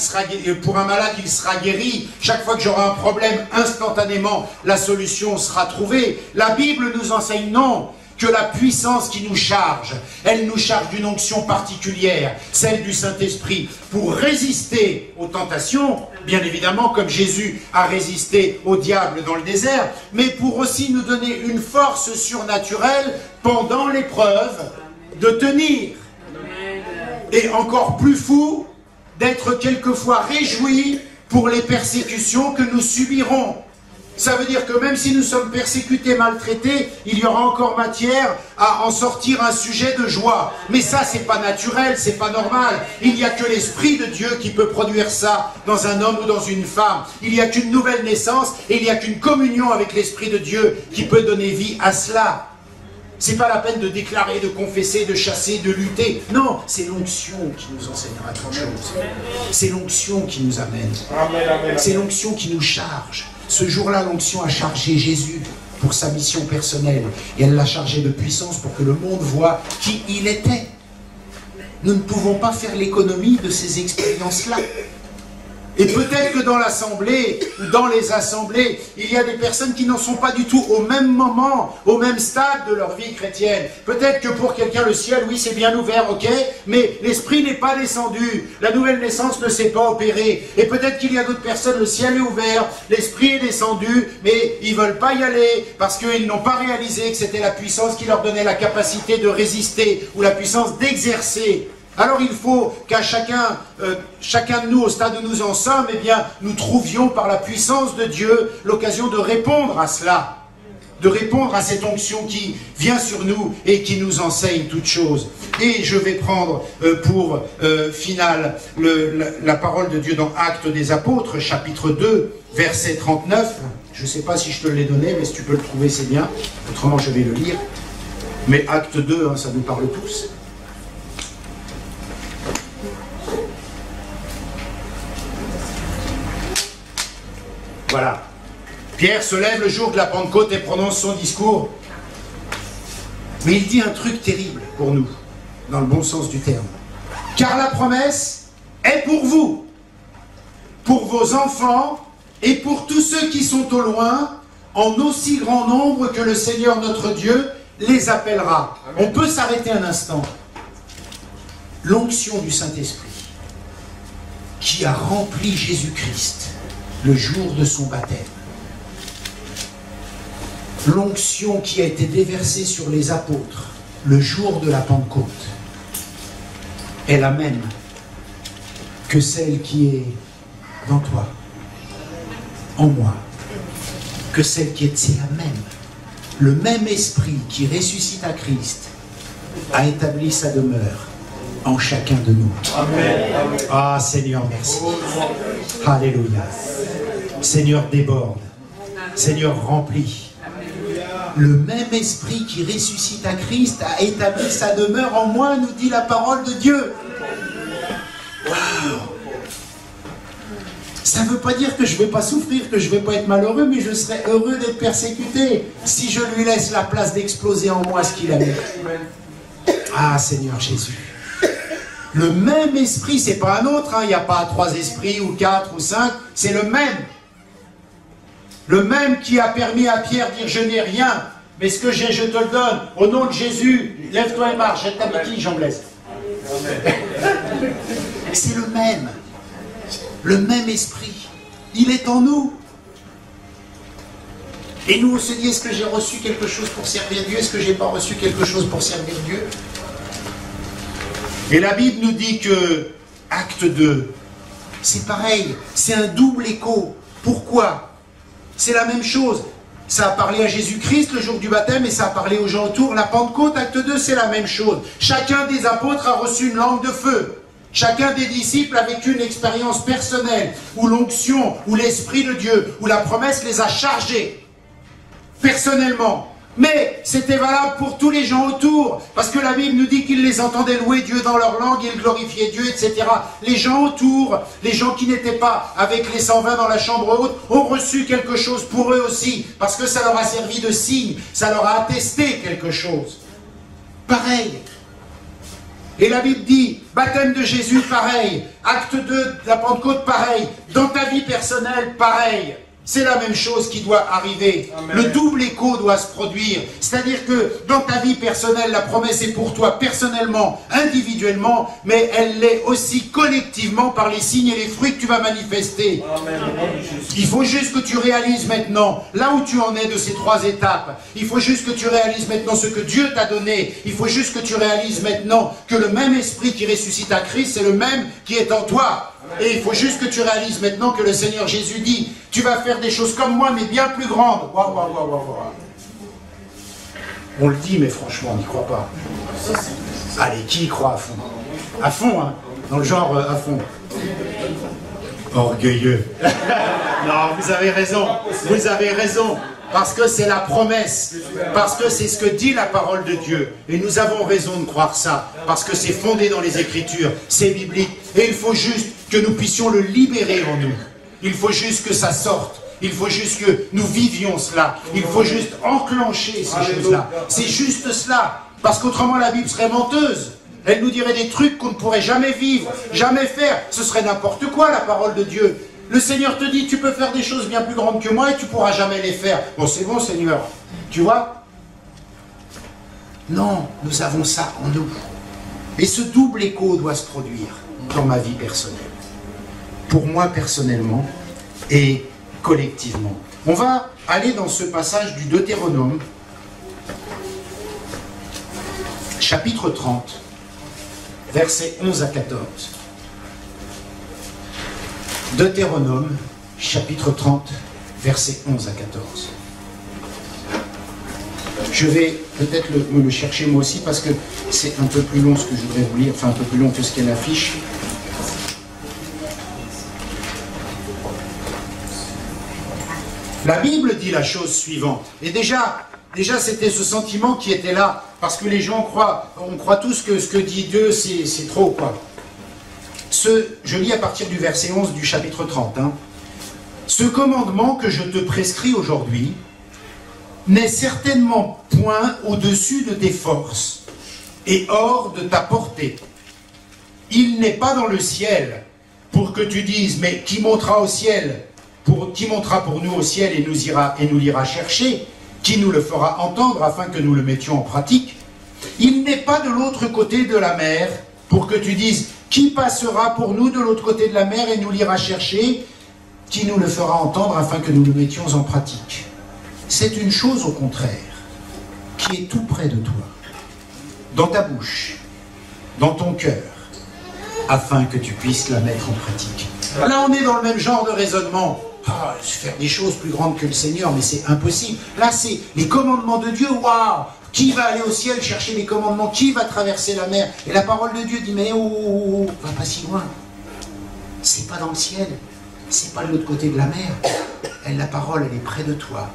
pour un malade, il sera guéri. Chaque fois que j'aurai un problème, instantanément, la solution sera trouvée. La Bible nous enseigne non. que la puissance qui nous charge, elle nous charge d'une onction particulière, celle du Saint-Esprit, pour résister aux tentations, bien évidemment, comme Jésus a résisté au diable dans le désert, mais pour aussi nous donner une force surnaturelle pendant l'épreuve de tenir. Et encore plus fou, d'être quelquefois réjouis pour les persécutions que nous subirons. Ça veut dire que même si nous sommes persécutés, maltraités, il y aura encore matière à en sortir un sujet de joie. Mais ça, c'est pas naturel, c'est pas normal. Il n'y a que l'Esprit de Dieu qui peut produire ça dans un homme ou dans une femme. Il n'y a qu'une nouvelle naissance et il n'y a qu'une communion avec l'Esprit de Dieu qui peut donner vie à cela. C'est pas la peine de déclarer, de confesser, de chasser, de lutter. Non, c'est l'onction qui nous enseignera toute chose. C'est l'onction qui nous amène. C'est l'onction qui nous charge. Ce jour-là, l'onction a chargé Jésus pour sa mission personnelle. Et elle l'a chargé de puissance pour que le monde voie qui il était. Nous ne pouvons pas faire l'économie de ces expériences-là. Et peut-être que dans l'assemblée, ou dans les assemblées, il y a des personnes qui n'en sont pas du tout au même moment, au même stade de leur vie chrétienne. Peut-être que pour quelqu'un, le ciel, oui, c'est bien ouvert, ok, mais l'esprit n'est pas descendu. La nouvelle naissance ne s'est pas opérée. Et peut-être qu'il y a d'autres personnes, le ciel est ouvert, l'esprit est descendu, mais ils ne veulent pas y aller parce qu'ils n'ont pas réalisé que c'était la puissance qui leur donnait la capacité de résister ou la puissance d'exercer. Alors il faut qu'à chacun de nous, au stade où nous en sommes, eh bien, nous trouvions par la puissance de Dieu l'occasion de répondre à cela, de répondre à cette onction qui vient sur nous et qui nous enseigne toutes choses. Et je vais prendre pour finale la parole de Dieu dans Actes des Apôtres, chapitre 2, verset 39. Je ne sais pas si je te l'ai donné, mais si tu peux le trouver, c'est bien. Autrement, je vais le lire. Mais Acte 2, hein, ça nous parle tous. Voilà. Pierre se lève le jour de la Pentecôte et prononce son discours. Mais il dit un truc terrible pour nous, dans le bon sens du terme. Car la promesse est pour vous, pour vos enfants et pour tous ceux qui sont au loin, en aussi grand nombre que le Seigneur notre Dieu les appellera. On peut s'arrêter un instant. L'onction du Saint-Esprit qui a rempli Jésus-Christ le jour de son baptême. L'onction qui a été déversée sur les apôtres le jour de la Pentecôte est la même que celle qui est dans toi, en moi, que celle qui est, c'est la même. Le même esprit qui ressuscite à Christ a établi sa demeure en chacun de nous. Amen. Ah Seigneur, merci. Alléluia. Seigneur, déborde. Seigneur, remplit. Le même esprit qui ressuscite à Christ a établi sa demeure en moi, nous dit la parole de Dieu. Waouh! Ça ne veut pas dire que je ne vais pas souffrir, que je ne vais pas être malheureux, mais je serai heureux d'être persécuté si je lui laisse la place d'exploser en moi ce qu'il a mis. Ah Seigneur Jésus. Le même esprit, c'est pas un autre, hein. Il n'y a pas 3 esprits ou 4 ou 5, c'est le même. Le même qui a permis à Pierre de dire je n'ai rien, mais ce que j'ai je te le donne. Au nom de Jésus, lève-toi et marche, jette ta béquille, Jean Blaise. C'est le même esprit. Il est en nous. Et nous on se dit, est-ce que j'ai reçu quelque chose pour servir Dieu? Est-ce que je n'ai pas reçu quelque chose pour servir Dieu? Et la Bible nous dit que, acte 2, c'est pareil, c'est un double écho. Pourquoi? C'est la même chose. Ça a parlé à Jésus-Christ le jour du baptême et ça a parlé aux gens autour. La Pentecôte, acte 2, c'est la même chose. Chacun des apôtres a reçu une langue de feu. Chacun des disciples a vécu une expérience personnelle où l'onction, où l'Esprit de Dieu, où la promesse les a chargés personnellement. Mais c'était valable pour tous les gens autour, parce que la Bible nous dit qu'ils les entendaient louer Dieu dans leur langue, ils glorifiaient Dieu, etc. Les gens autour, les gens qui n'étaient pas avec les 120 dans la chambre haute, ont reçu quelque chose pour eux aussi, parce que ça leur a servi de signe, ça leur a attesté quelque chose. Pareil. Et la Bible dit, baptême de Jésus, pareil. Acte 2 de la Pentecôte, pareil. Dans ta vie personnelle, pareil. c'est la même chose qui doit arriver. Amen. Le double écho doit se produire. C'est-à-dire que dans ta vie personnelle, la promesse est pour toi personnellement, individuellement, mais elle l'est aussi collectivement par les signes et les fruits que tu vas manifester. Amen. Il faut juste que tu réalises maintenant, là où tu en es de ces 3 étapes, il faut juste que tu réalises maintenant ce que Dieu t'a donné. Il faut juste que tu réalises maintenant que le même esprit qui ressuscite à Christ, c'est le même qui est en toi. Et il faut juste que tu réalises maintenant que le Seigneur Jésus dit, tu vas faire des choses comme moi, mais bien plus grandes. Waouh, waouh, waouh, waouh, waouh. On le dit, mais franchement, on n'y croit pas. Allez, qui y croit à fond? À fond, hein? Dans le genre à fond. Orgueilleux. Non, vous avez raison. Vous avez raison. Parce que c'est la promesse, parce que c'est ce que dit la parole de Dieu. Et nous avons raison de croire ça, parce que c'est fondé dans les Écritures, c'est biblique. Et il faut juste que nous puissions le libérer en nous. Il faut juste que ça sorte. Il faut juste que nous vivions cela. Il faut juste enclencher ces choses-là. C'est juste cela. Parce qu'autrement la Bible serait menteuse. Elle nous dirait des trucs qu'on ne pourrait jamais vivre, jamais faire. Ce serait n'importe quoi la parole de Dieu. Le Seigneur te dit, tu peux faire des choses bien plus grandes que moi et tu ne pourras jamais les faire. Bon, c'est bon, Seigneur. Tu vois? Non, nous avons ça en nous. Et ce double écho doit se produire dans ma vie personnelle. Pour moi personnellement et collectivement. On va aller dans ce passage du Deutéronome, chapitre 30, versets 11 à 14. Deutéronome, chapitre 30, versets 11 à 14. Je vais peut-être me le chercher moi aussi parce que c'est un peu plus long ce que je voudrais vous lire, enfin un peu plus long que ce qu'elle affiche. La Bible dit la chose suivante. Et déjà c'était ce sentiment qui était là, parce que les gens croient, on croit tous que ce que dit Dieu, c'est trop, quoi. Je lis à partir du verset 11 du chapitre 30. Hein. Ce commandement que je te prescris aujourd'hui n'est certainement point au-dessus de tes forces et hors de ta portée. Il n'est pas dans le ciel pour que tu dises, mais qui montera au ciel, qui montera pour nous au ciel et nous l'ira chercher, qui nous le fera entendre afin que nous le mettions en pratique. Il n'est pas de l'autre côté de la mer pour que tu dises, qui passera pour nous de l'autre côté de la mer et nous l'ira chercher, qui nous le fera entendre afin que nous le mettions en pratique. C'est une chose au contraire, qui est tout près de toi, dans ta bouche, dans ton cœur, afin que tu puisses la mettre en pratique. Là, on est dans le même genre de raisonnement. Ah, faire des choses plus grandes que le Seigneur, mais c'est impossible. Là, c'est les commandements de Dieu, waouh! Qui va aller au ciel chercher les commandements? Qui va traverser la mer? Et la parole de Dieu dit, mais oh, va pas si loin. C'est pas dans le ciel. C'est pas de l'autre côté de la mer. La parole, elle est près de toi.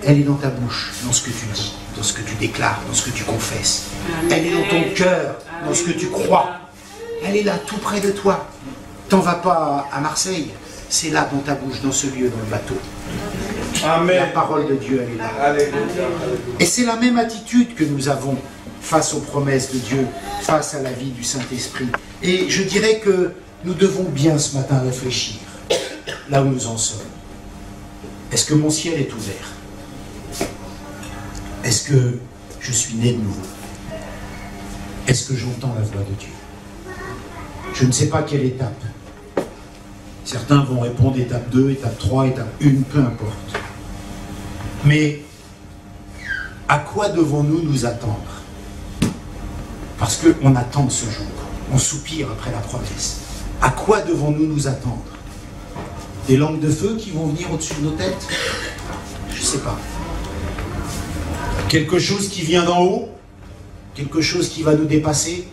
Elle est dans ta bouche, dans ce que tu dis, dans ce que tu déclares, dans ce que tu confesses. Elle est dans ton cœur, dans ce que tu crois. Elle est là, tout près de toi. T'en vas pas à Marseille. C'est là, dans ta bouche, dans ce lieu, dans le bateau. Amen. La parole de Dieu, elle est là. Alléluia. Et c'est la même attitude que nous avons face aux promesses de Dieu, face à la vie du Saint-Esprit. Et je dirais que nous devons bien ce matin réfléchir, là où nous en sommes. Est-ce que mon ciel est ouvert? Est-ce que je suis né de nouveau? Est-ce que j'entends la voix de Dieu? Je ne sais pas quelle étape. Certains vont répondre étape 2, étape 3, étape 1, peu importe. Mais à quoi devons-nous nous attendre? Parce qu'on attend ce jour. On soupire après la promesse. À quoi devons-nous nous attendre? Des langues de feu qui vont venir au-dessus de nos têtes? Je ne sais pas. Quelque chose qui vient d'en haut? Quelque chose qui va nous dépasser?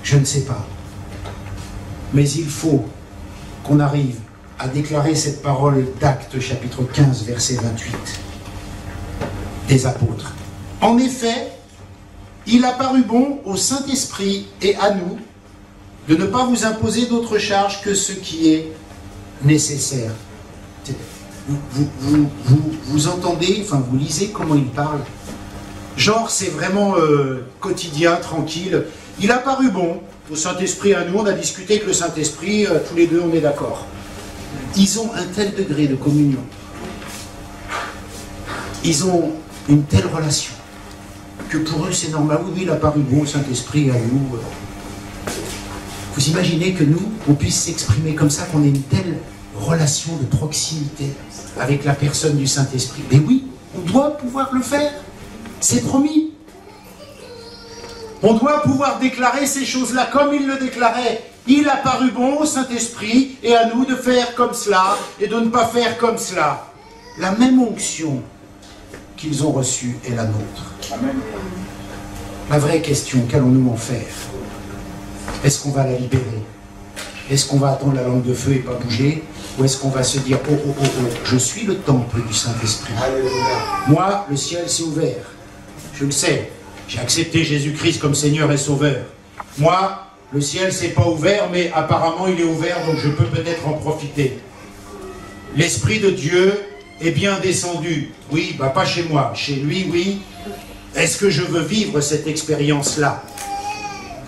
Je ne sais pas. Mais il faut qu'on arrive à déclarer cette parole d'Actes chapitre 15 verset 28 des apôtres. En effet, il a paru bon au Saint-Esprit et à nous de ne pas vous imposer d'autre charge que ce qui est nécessaire. Vous entendez, enfin vous lisez comment il parle. Genre c'est vraiment quotidien, tranquille. Il a paru bon au Saint-Esprit à nous, on a discuté avec le Saint-Esprit, tous les deux on est d'accord. Ils ont un tel degré de communion. Ils ont une telle relation que pour eux c'est normal. Oui, il a paru bon, le Saint-Esprit à nous. Vous imaginez que nous, on puisse s'exprimer comme ça, qu'on ait une telle relation de proximité avec la personne du Saint-Esprit. Mais oui, on doit pouvoir le faire. C'est promis. On doit pouvoir déclarer ces choses-là comme il le déclarait. Il a paru bon au Saint-Esprit et à nous de faire comme cela et de ne pas faire comme cela. La même onction qu'ils ont reçue est la nôtre. Amen. La vraie question, qu'allons-nous en faire? Est-ce qu'on va la libérer? Est-ce qu'on va attendre la langue de feu et pas bouger? Ou est-ce qu'on va se dire, oh, oh, oh, oh, je suis le temple du Saint-Esprit. Moi, le ciel s'est ouvert. Je le sais. J'ai accepté Jésus-Christ comme Seigneur et Sauveur. Moi, le ciel s'est pas ouvert, mais apparemment il est ouvert, donc je peux peut-être en profiter. L'Esprit de Dieu est bien descendu. Oui, bah pas chez moi. Chez lui, oui. Est-ce que je veux vivre cette expérience-là?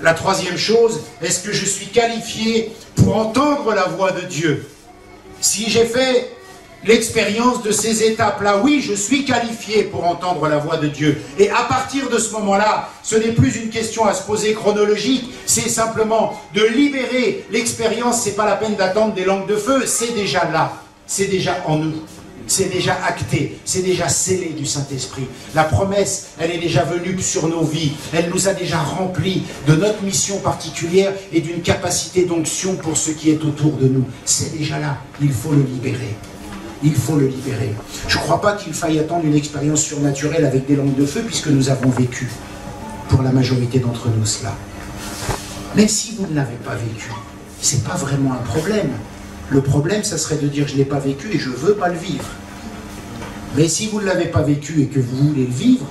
La troisième chose, est-ce que je suis qualifié pour entendre la voix de Dieu? Si j'ai fait l'expérience de ces étapes-là, oui, je suis qualifié pour entendre la voix de Dieu. Et à partir de ce moment-là, ce n'est plus une question à se poser chronologique, c'est simplement de libérer l'expérience. C'est pas la peine d'attendre des langues de feu, c'est déjà là, c'est déjà en nous. C'est déjà acté, c'est déjà scellé du Saint-Esprit. La promesse, elle est déjà venue sur nos vies. Elle nous a déjà remplis de notre mission particulière et d'une capacité d'onction pour ce qui est autour de nous. C'est déjà là, il faut le libérer. Il faut le libérer. Je ne crois pas qu'il faille attendre une expérience surnaturelle avec des langues de feu, puisque nous avons vécu, pour la majorité d'entre nous, cela. Mais si vous ne l'avez pas vécu, ce n'est pas vraiment un problème. Le problème, ça serait de dire je ne l'ai pas vécu et je ne veux pas le vivre. Mais si vous ne l'avez pas vécu et que vous voulez le vivre,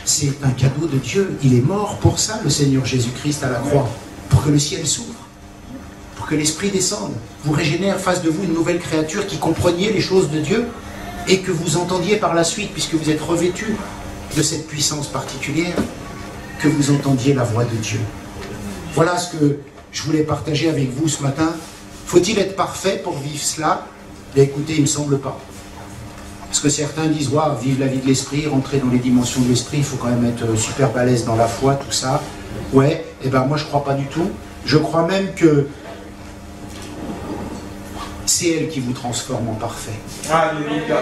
c'est un cadeau de Dieu. Il est mort pour ça, le Seigneur Jésus-Christ à la croix, pour que le ciel s'ouvre, pour que l'Esprit descende, vous régénère face de vous une nouvelle créature qui compreniez les choses de Dieu et que vous entendiez par la suite, puisque vous êtes revêtus de cette puissance particulière, que vous entendiez la voix de Dieu. Voilà ce que je voulais partager avec vous ce matin. Faut-il être parfait pour vivre cela? Mais écoutez, il ne me semble pas. Parce que certains disent, ouais, vivre la vie de l'esprit, rentrer dans les dimensions de l'esprit, il faut quand même être super balèze dans la foi, tout ça. Ouais, et ben moi je ne crois pas du tout. Je crois même que c'est elle qui vous transforme en parfait. Alléluia.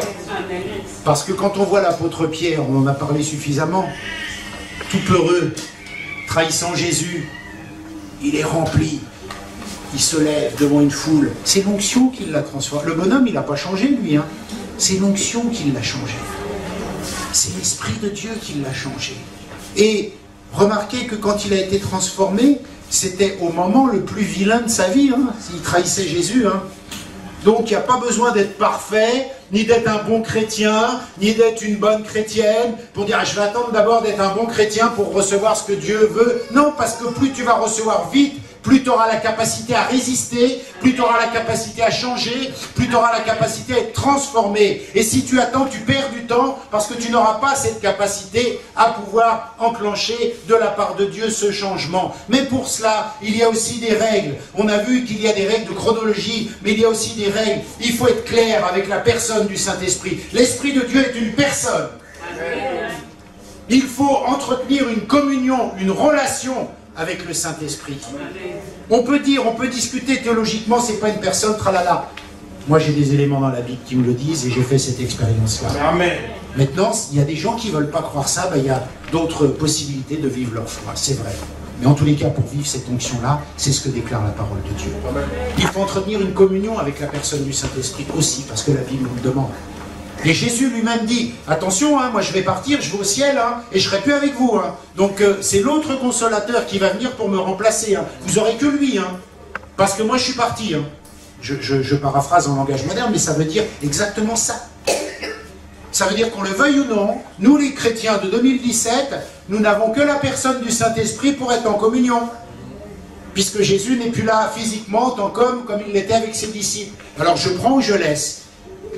Parce que quand on voit l'apôtre Pierre, on en a parlé suffisamment, tout peureux, trahissant Jésus, il est rempli. Il se lève devant une foule. C'est l'onction qui l'a transformé. Le bonhomme, il n'a pas changé, lui. Hein. C'est l'onction qui l'a changé. C'est l'Esprit de Dieu qui l'a changé. Et remarquez que quand il a été transformé, c'était au moment le plus vilain de sa vie. Hein. Il trahissait Jésus. Hein. Donc, il n'y a pas besoin d'être parfait, ni d'être un bon chrétien, ni d'être une bonne chrétienne, pour dire, ah, je vais attendre d'abord d'être un bon chrétien pour recevoir ce que Dieu veut. Non, parce que plus tu vas recevoir vite, plus tu auras la capacité à résister, plus tu auras la capacité à changer, plus tu auras la capacité à être transformé. Et si tu attends, tu perds du temps parce que tu n'auras pas cette capacité à pouvoir enclencher de la part de Dieu ce changement. Mais pour cela, il y a aussi des règles. On a vu qu'il y a des règles de chronologie, mais il y a aussi des règles. Il faut être clair avec la personne du Saint-Esprit. L'Esprit de Dieu est une personne. Il faut entretenir une communion, une relation avec le Saint-Esprit. On peut dire, on peut discuter théologiquement, c'est pas une personne, tralala. Moi j'ai des éléments dans la Bible qui me le disent et j'ai fait cette expérience-là. Amen. Maintenant, il y a des gens qui ne veulent pas croire ça, ben, il y a d'autres possibilités de vivre leur foi, c'est vrai. Mais en tous les cas, pour vivre cette onction-là, c'est ce que déclare la parole de Dieu. Amen. Il faut entretenir une communion avec la personne du Saint-Esprit aussi, parce que la Bible nous le demande. Et Jésus lui-même dit, attention, hein, moi je vais partir, je vais au ciel, hein, et je ne serai plus avec vous. Hein. Donc c'est l'autre consolateur qui va venir pour me remplacer. Hein. Vous n'aurez que lui, hein, parce que moi je suis parti. Hein. Je paraphrase en langage moderne, mais ça veut dire exactement ça. Ça veut dire qu'on le veuille ou non, nous les chrétiens de 2017, nous n'avons que la personne du Saint-Esprit pour être en communion. Puisque Jésus n'est plus là physiquement en tant qu'homme comme il l'était avec ses disciples. Alors je prends ou je laisse.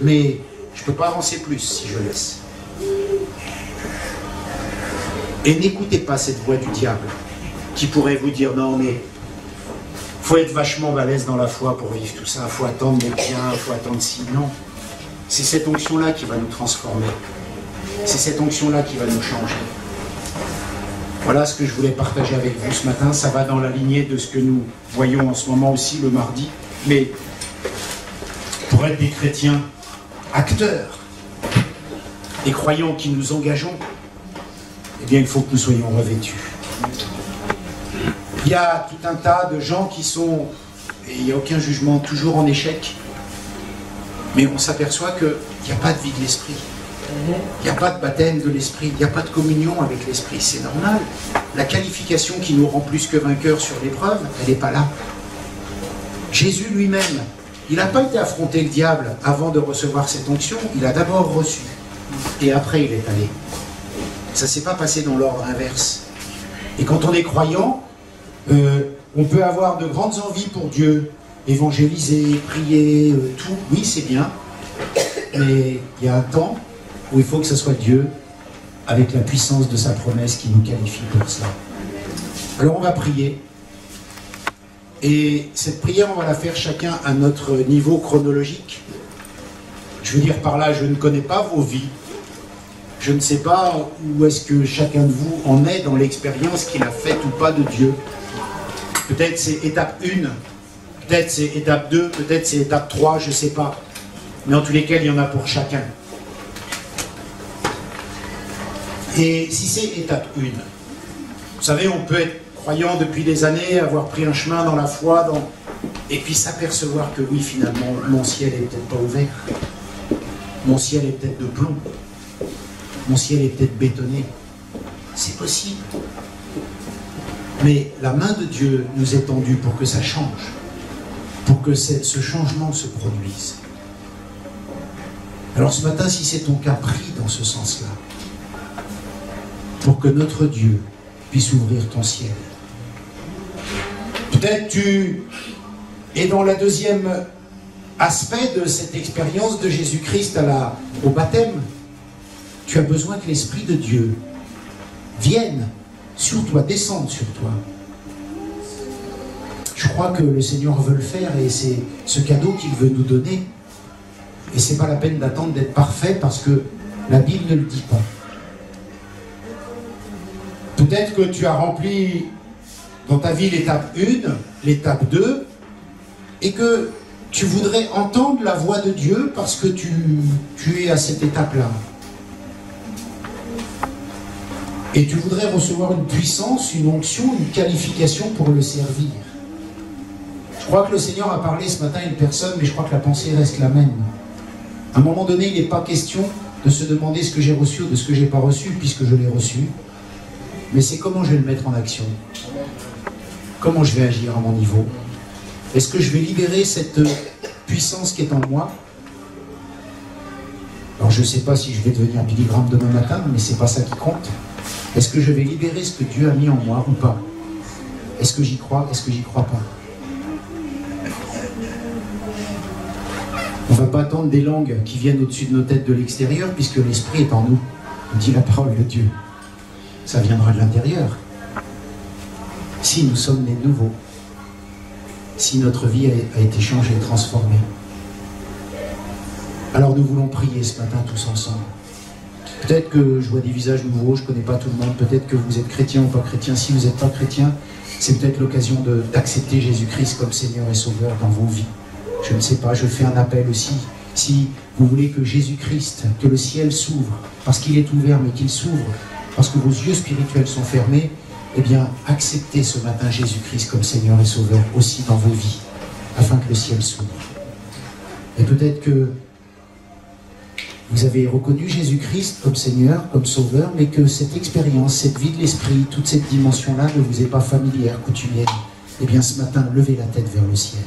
Mais je ne peux pas avancer plus si je laisse. Et n'écoutez pas cette voix du diable qui pourrait vous dire non mais faut être vachement balèze dans la foi pour vivre tout ça. Il faut attendre d'être bien, il faut attendre si. Non. C'est cette onction-là qui va nous transformer. C'est cette onction-là qui va nous changer. Voilà ce que je voulais partager avec vous ce matin. Ça va dans la lignée de ce que nous voyons en ce moment aussi le mardi. Mais pour être des chrétiens acteurs, des croyants qui nous engageons, eh bien il faut que nous soyons revêtus. Il y a tout un tas de gens qui sont, et il n'y a aucun jugement, toujours en échec, mais on s'aperçoit qu'il n'y a pas de vie de l'esprit. Il n'y a pas de baptême de l'esprit, il n'y a pas de communion avec l'esprit, c'est normal. La qualification qui nous rend plus que vainqueurs sur l'épreuve, elle n'est pas là. Jésus lui-même, il n'a pas été affronter le diable avant de recevoir cette onction, il a d'abord reçu, et après il est allé. Ça ne s'est pas passé dans l'ordre inverse. Et quand on est croyant, on peut avoir de grandes envies pour Dieu, évangéliser, prier, tout, oui c'est bien, mais il y a un temps où il faut que ce soit Dieu, avec la puissance de sa promesse, qui nous qualifie pour cela. Alors on va prier, et cette prière on va la faire chacun à notre niveau chronologique. Je veux dire par là, je ne connais pas vos vies, je ne sais pas où est-ce que chacun de vous en est dans l'expérience qu'il a faite ou pas de Dieu. Peut-être c'est étape 1, peut-être c'est étape 2, peut-être c'est étape 3, je ne sais pas. Mais en tous les cas, il y en a pour chacun. Et si c'est étape 1, vous savez, on peut être croyant depuis des années, avoir pris un chemin dans la foi, et puis s'apercevoir que oui, finalement, mon ciel n'est peut-être pas ouvert. Mon ciel est peut-être de plomb. Mon ciel est peut-être bétonné. C'est possible. Mais la main de Dieu nous est tendue pour que ça change, pour que ce changement se produise. Alors ce matin, si c'est ton cas, prie dans ce sens-là, pour que notre Dieu puisse ouvrir ton ciel. Peut-être tu es dans le deuxième aspect de cette expérience de Jésus-Christ au baptême. Tu as besoin que l'Esprit de Dieu vienne sur toi, descende sur toi. Je crois que le Seigneur veut le faire et c'est ce cadeau qu'il veut nous donner. Et c'est pas la peine d'attendre d'être parfait parce que la Bible ne le dit pas. Peut-être que tu as rempli dans ta vie l'étape 1, l'étape 2, et que tu voudrais entendre la voix de Dieu parce que tu es à cette étape-là. Et tu voudrais recevoir une puissance, une onction, une qualification pour le servir. Je crois que le Seigneur a parlé ce matin à une personne, mais je crois que la pensée reste la même. À un moment donné, il n'est pas question de se demander ce que j'ai reçu ou de ce que je n'ai pas reçu, puisque je l'ai reçu. Mais c'est comment je vais le mettre en action. Comment je vais agir à mon niveau. Est-ce que je vais libérer cette puissance qui est en moi? Alors je ne sais pas si je vais devenir Billy Graham demain matin, mais ce n'est pas ça qui compte. Est-ce que je vais libérer ce que Dieu a mis en moi ou pas? Est-ce que j'y crois? Est-ce que j'y crois pas? On ne va pas attendre des langues qui viennent au-dessus de nos têtes de l'extérieur, puisque l'Esprit est en nous, dit la parole de Dieu. Ça viendra de l'intérieur. Si nous sommes nés de nouveau, si notre vie a été changée, transformée. Alors nous voulons prier ce matin tous ensemble. Peut-être que je vois des visages nouveaux, je ne connais pas tout le monde, peut-être que vous êtes chrétien ou pas chrétien. Si vous n'êtes pas chrétien, c'est peut-être l'occasion d'accepter Jésus-Christ comme Seigneur et Sauveur dans vos vies. Je ne sais pas, je fais un appel aussi. Si vous voulez que Jésus-Christ, que le ciel s'ouvre, parce qu'il est ouvert, mais qu'il s'ouvre, parce que vos yeux spirituels sont fermés, eh bien, acceptez ce matin Jésus-Christ comme Seigneur et Sauveur aussi dans vos vies, afin que le ciel s'ouvre. Et peut-être que vous avez reconnu Jésus-Christ comme Seigneur, comme Sauveur, mais que cette expérience, cette vie de l'Esprit, toute cette dimension-là ne vous est pas familière, coutumière. Eh bien, ce matin, levez la tête vers le ciel.